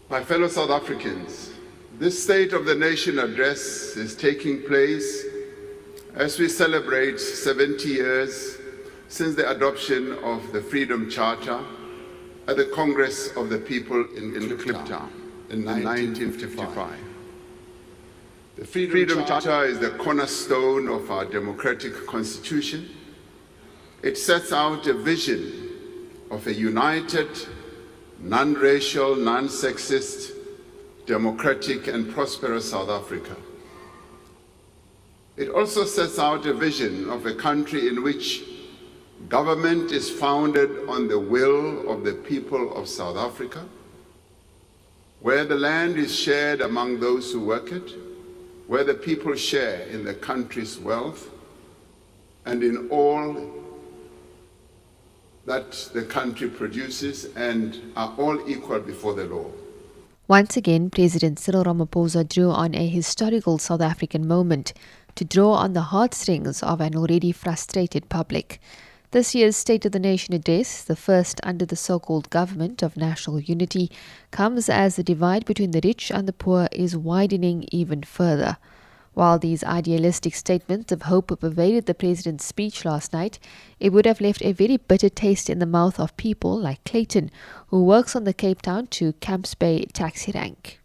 My fellow South Africans, this State of the Nation address is taking place as we celebrate 70 years since the adoption of the Freedom Charter at the Congress of the People in Kliptown in 1955. The Freedom Charter is the cornerstone of our democratic constitution. It sets out a vision of a united, non-racial, non-sexist, democratic and prosperous South Africa. It also sets out a vision of a country in which government is founded on the will of the people of South Africa, where the land is shared among those who work it, where the people share in the country's wealth and in all that the country produces and are all equal before the law. Once again, President Cyril Ramaphosa drew on a historical South African moment to draw on the heartstrings of an already frustrated public. This year's State of the Nation address, the first under the so-called government of national unity, comes as the divide between the rich and the poor is widening even further. While these idealistic statements of hope pervaded the president's speech last night, it would have left a very bitter taste in the mouth of people like Clayton, who works on the Cape Town to Camps Bay taxi rank.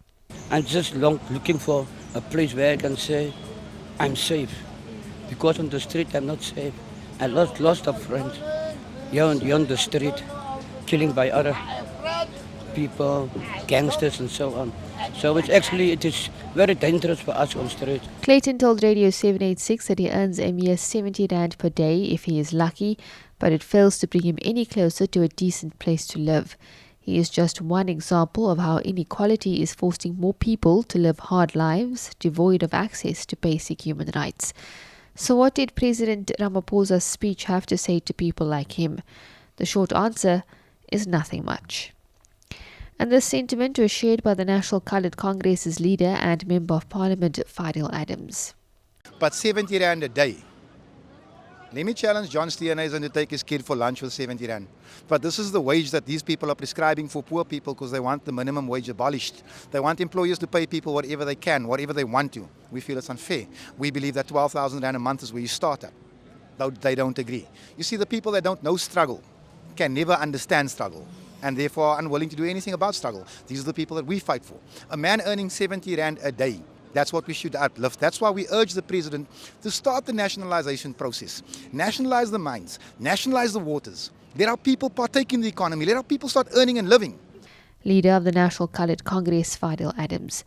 I'm just looking for a place where I can say I'm safe, because on the street I'm not safe. I lost of friends here on the street, killing by other people, gangsters and so on. So it is very dangerous for us on the street. Clayton told Radio 786 that he earns a mere 70 rand per day if he is lucky, but it fails to bring him any closer to a decent place to live. He is just one example of how inequality is forcing more people to live hard lives, devoid of access to basic human rights. So what did President Ramaphosa's speech have to say to people like him? The short answer is nothing much. And this sentiment was shared by the National Coloured Congress's leader and Member of Parliament, Cyril Adams. But 70 rand a day. Let me challenge John Steenhuisen to take his kid for lunch with 70 rand. But this is the wage that these people are prescribing for poor people because they want the minimum wage abolished. They want employers to pay people whatever they can, whatever they want to. We feel it's unfair. We believe that 12,000 rand a month is where you start at. Though they don't agree. You see, the people that don't know struggle can never understand struggle, and therefore are unwilling to do anything about struggle. These are the people that we fight for. A man earning 70 rand a day, that's what we should uplift. That's why we urge the president to start the nationalization process. Nationalize the mines, nationalize the waters. Let our people partake in the economy. Let our people start earning and living. Leader of the National Coloured Congress, Cyril Adams.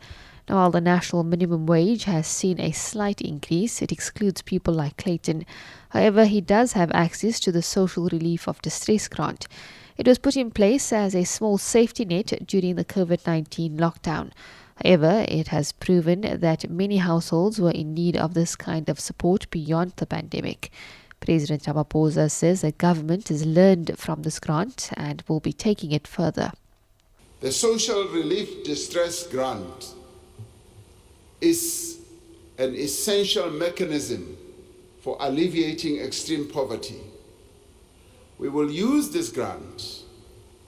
Now, while the national minimum wage has seen a slight increase, it excludes people like Clayton. However, he does have access to the Social Relief of Distress grant. It was put in place as a small safety net during the COVID-19 lockdown. However, it has proven that many households were in need of this kind of support beyond the pandemic. President Ramaphosa says the government has learned from this grant and will be taking it further. The Social Relief Distress Grant is an essential mechanism for alleviating extreme poverty. We will use this grant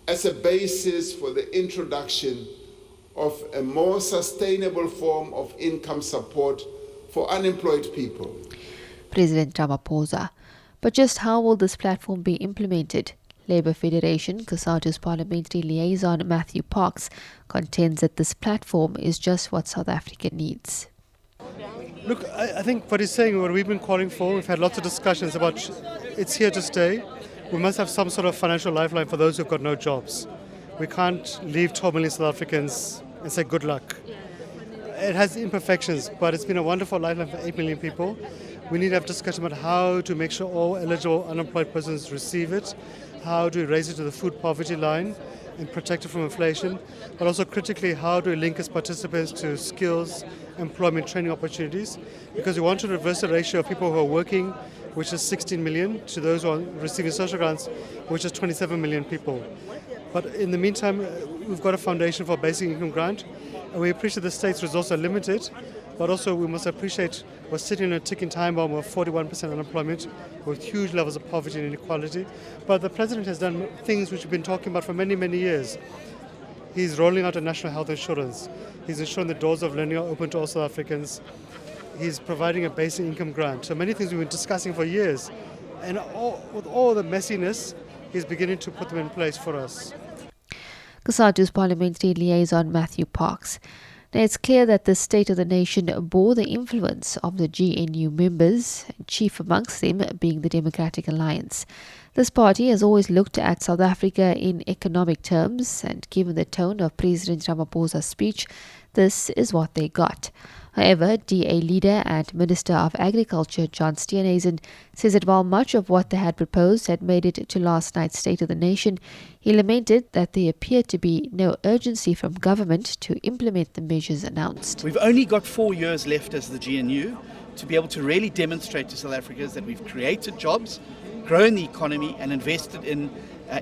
as a basis for the introduction of a more sustainable form of income support for unemployed people. President Ramaphosa. But just how will this platform be implemented? Labour Federation COSATU's parliamentary liaison Matthew Parks contends that this platform is just what South Africa needs. Look, I think what he's saying, what we've been calling for, we've had lots of discussions about it's here to stay. We must have some sort of financial lifeline for those who've got no jobs. We can't leave 12 million South Africans and say good luck. It has imperfections, but it's been a wonderful lifeline for 8 million people. We need to have a discussion about how to make sure all eligible unemployed persons receive it, how do we raise it to the food poverty line and protect it from inflation, but also critically, how do we link its participants to skills, employment, training opportunities, because we want to reverse the ratio of people who are working, which is 16 million, to those who are receiving social grants, which is 27 million people. But in the meantime, we've got a foundation for basic income grant, and we appreciate the state's resources are limited, but also we must appreciate we're sitting in a ticking time bomb of 41% unemployment with huge levels of poverty and inequality. But the president has done things which we've been talking about for many, many years. He's rolling out a national health insurance. He's ensuring the doors of learning are open to all South Africans. He's providing a basic income grant. So many things we've been discussing for years. And with all the messiness, he's beginning to put them in place for us. COSATU's parliamentary liaison Matthew Parks. Now, it's clear that the State of the Nation bore the influence of the GNU members, chief amongst them being the Democratic Alliance. This party has always looked at South Africa in economic terms, and given the tone of President Ramaphosa's speech, this is what they got. However, DA leader and Minister of Agriculture John Steenhuisen says that while much of what they had proposed had made it to last night's State of the Nation, he lamented that there appeared to be no urgency from government to implement the measures announced. We've only got 4 years left as the GNU to be able to really demonstrate to South Africans that we've created jobs, grown the economy and invested in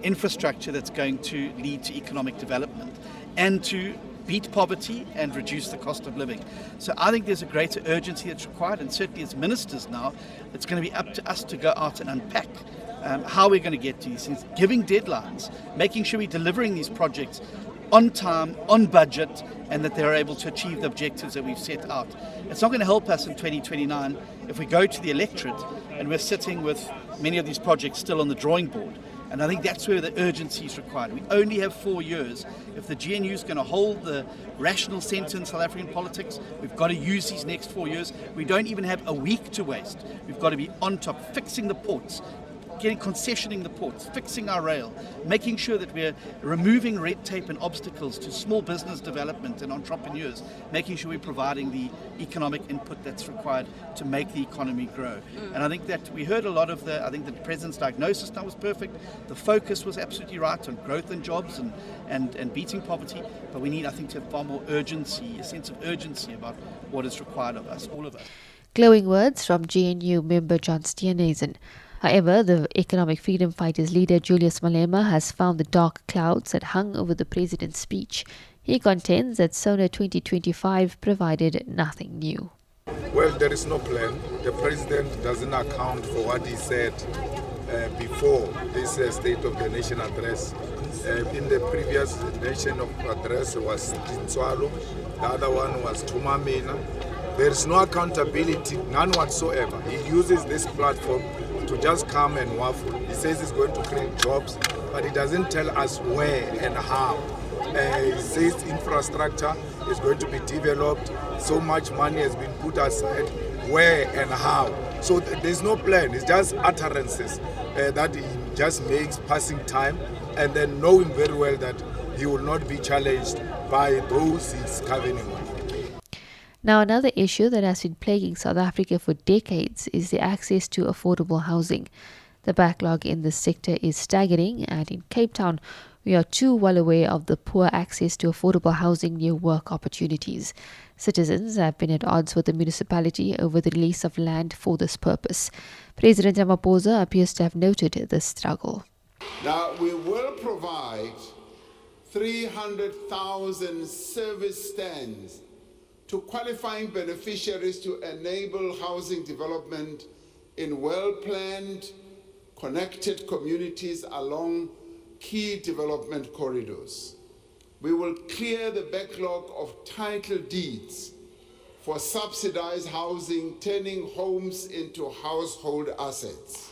infrastructure that's going to lead to economic development and to beat poverty and reduce the cost of living. So I think there's a greater urgency that's required, and certainly as ministers now, it's going to be up to us to go out and unpack how we're going to get to these things, giving deadlines, making sure we're delivering these projects on time, on budget, and that they're able to achieve the objectives that we've set out. It's not going to help us in 2029 if we go to the electorate and we're sitting with many of these projects still on the drawing board. And I think that's where the urgency is required. We only have 4 years. If the GNU is going to hold the rational centre in South African politics, we've got to use these next 4 years. We don't even have a week to waste. We've got to be on top, fixing the ports, concessioning the ports, fixing our rail, making sure that we're removing red tape and obstacles to small business development and entrepreneurs, making sure we're providing the economic input that's required to make the economy grow. And I think that we heard a lot of I think the President's diagnosis now was perfect. The focus was absolutely right on growth and jobs and beating poverty, but we need, I think, to have far more urgency, a sense of urgency about what is required of us, all of us. Glowing words from GNU member John Steenhuisen. However, the Economic Freedom Fighters leader Julius Malema has found the dark clouds that hung over the president's speech. He contends that SONA 2025 provided nothing new. Well, there is no plan. The president doesn't account for what he said before this State of the Nation address. In the previous Nation of address was Tinswalo, the other one was Tumamina. There is no accountability, none whatsoever. He uses this platform to just come and waffle. He says he's going to create jobs, but he doesn't tell us where and how. He says infrastructure is going to be developed, so much money has been put aside, where and how. So there's no plan, it's just utterances that he just makes passing time, and then knowing very well that he will not be challenged by those he's governing with. Now, another issue that has been plaguing South Africa for decades is the access to affordable housing. The backlog in this sector is staggering, and in Cape Town, we are too well aware of the poor access to affordable housing near work opportunities. Citizens have been at odds with the municipality over the release of land for this purpose. President Ramaphosa appears to have noted this struggle. Now, we will provide 300,000 service stands to qualifying beneficiaries to enable housing development in well-planned, connected communities along key development corridors. We will clear the backlog of title deeds for subsidized housing, turning homes into household assets.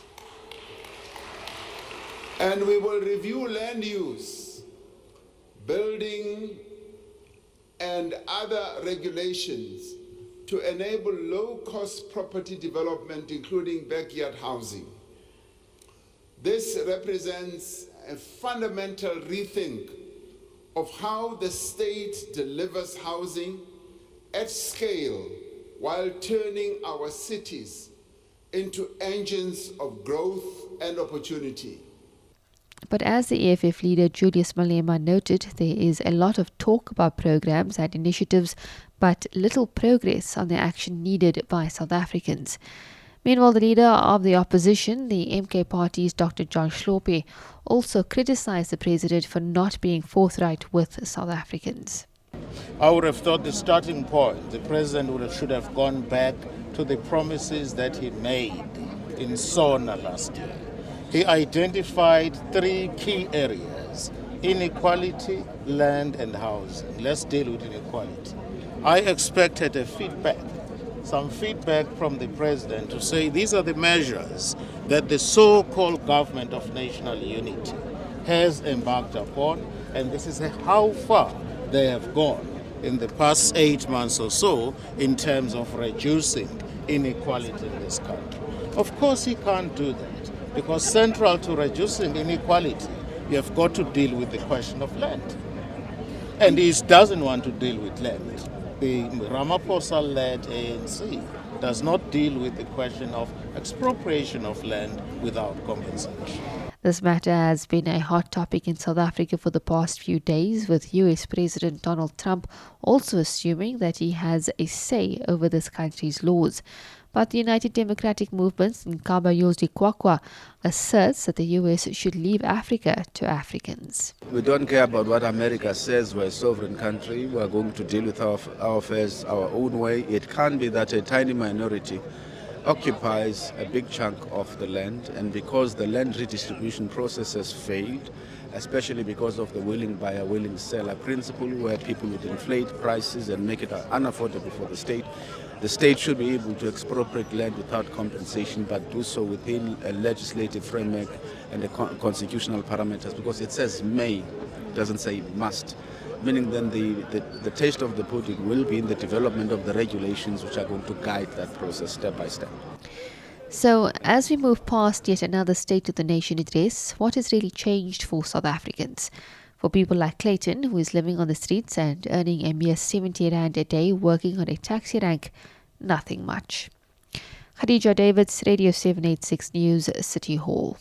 And we will review land use, building, and other regulations to enable low-cost property development, including backyard housing. This represents a fundamental rethink of how the state delivers housing at scale while turning our cities into engines of growth and opportunity. But as the EFF leader Julius Malema noted, there is a lot of talk about programs and initiatives, but little progress on the action needed by South Africans. Meanwhile, the leader of the opposition, the MK Party's Dr. John Hlophe, also criticized the president for not being forthright with South Africans. I would have thought the starting point, the president should have gone back to the promises that he made in SONA last year. He identified 3 key areas inequality, land and housing. Let's deal with inequality. I expected some feedback from the president to say these are the measures that the so-called government of national unity has embarked upon, and this is how far they have gone in the past 8 months or so in terms of reducing inequality in this country. Of course he can't do that, because central to reducing inequality, you have got to deal with the question of land. And he doesn't want to deal with land. The Ramaphosa-led ANC does not deal with the question of expropriation of land without compensation. This matter has been a hot topic in South Africa for the past few days, with US President Donald Trump also assuming that he has a say over this country's laws. But the United Democratic Movement's Nkabayozi Kwakwa asserts that the US should leave Africa to Africans. We don't care about what America says. We're a sovereign country. We're going to deal with our affairs our own way. It can't be that a tiny minority occupies a big chunk of the land, and because the land redistribution process has failed, especially because of the willing buyer, willing seller principle, where people would inflate prices and make it unaffordable for the state should be able to expropriate land without compensation, but do so within a legislative framework and the constitutional parameters, because it says may, it doesn't say must. Meaning then the taste of the pudding will be in the development of the regulations which are going to guide that process step by step. So, as we move past yet another State of the Nation address, what has really changed for South Africans? For people like Clayton, who is living on the streets and earning a mere 70 rand a day working on a taxi rank, nothing much. Khadija Davids, Radio 786 News, City Hall.